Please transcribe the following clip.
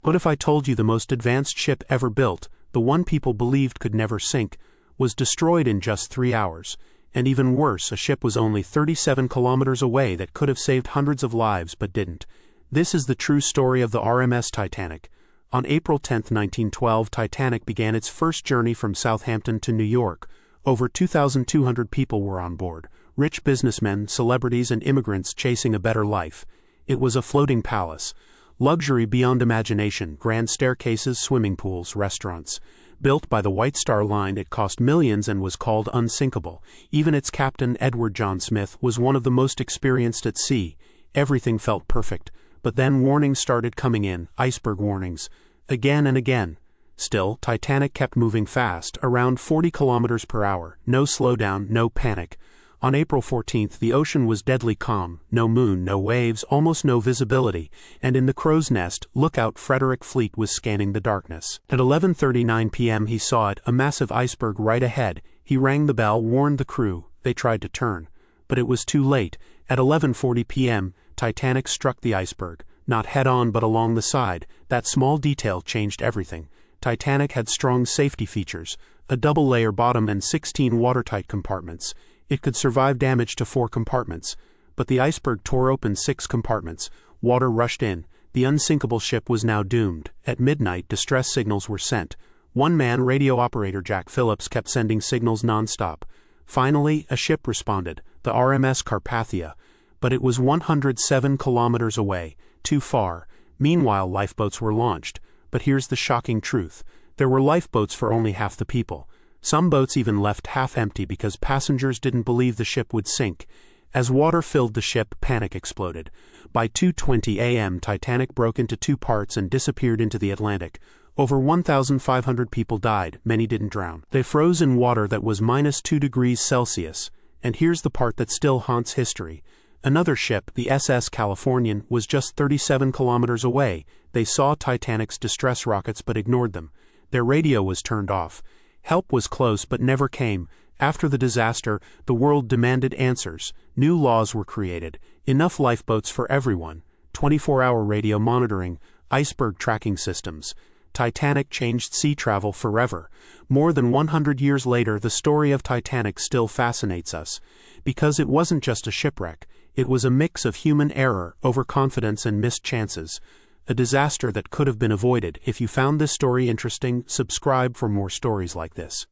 What if I told you the most advanced ship ever built, the one people believed could never sink, was destroyed in just 3 hours? And even worse, a ship was only 37 kilometers away that could have saved hundreds of lives but didn't. This is the true story of the RMS Titanic. On April 10, 1912, Titanic began its first journey from Southampton to New York. Over 2,200 people were on board, rich businessmen, celebrities, and immigrants chasing a better life. It was a floating palace. Luxury beyond imagination, grand staircases, swimming pools, restaurants. Built by the White Star Line, it cost millions and was called Unsinkable. Even its captain, Edward John Smith, was one of the most experienced at sea. Everything felt perfect. But then warnings started coming in, iceberg warnings. Again and again. Still, Titanic kept moving fast, around 40 kilometers per hour. No slowdown, no panic. On April 14th, the ocean was deadly calm. No moon, no waves, almost no visibility. And in the crow's nest, lookout Frederick Fleet was scanning the darkness. At 11:39 p.m. he saw it, a massive iceberg right ahead. He rang the bell, warned the crew. They tried to turn. But it was too late. At 11:40 p.m., Titanic struck the iceberg. Not head-on but along the side. That small detail changed everything. Titanic had strong safety features. A double-layer bottom and 16 watertight compartments. It could survive damage to 4 compartments. But the iceberg tore open 6 compartments. Water rushed in. The unsinkable ship was now doomed. At midnight, distress signals were sent. One-man radio operator Jack Phillips kept sending signals non-stop. Finally, a ship responded, the RMS Carpathia. But it was 107 kilometers away, too far. Meanwhile, lifeboats were launched. But here's the shocking truth. There were lifeboats for only half the people. Some boats even left half empty because passengers didn't believe the ship would sink. As water filled the ship, panic exploded. By 2:20 a.m., Titanic broke into 2 parts and disappeared into the Atlantic. Over 1,500 people died, many didn't drown. They froze in water that was -2 degrees Celsius. And here's the part that still haunts history. Another ship, the SS Californian, was just 37 kilometers away. They saw Titanic's distress rockets but ignored them. Their radio was turned off. Help was close but never came. After the disaster, the world demanded answers. New laws were created. Enough lifeboats for everyone. 24-hour radio monitoring. Iceberg tracking systems. Titanic changed sea travel forever. More than 100 years later, the story of Titanic still fascinates us. Because it wasn't just a shipwreck. It was a mix of human error, overconfidence, and missed chances. A disaster that could have been avoided. If you found this story interesting, subscribe for more stories like this.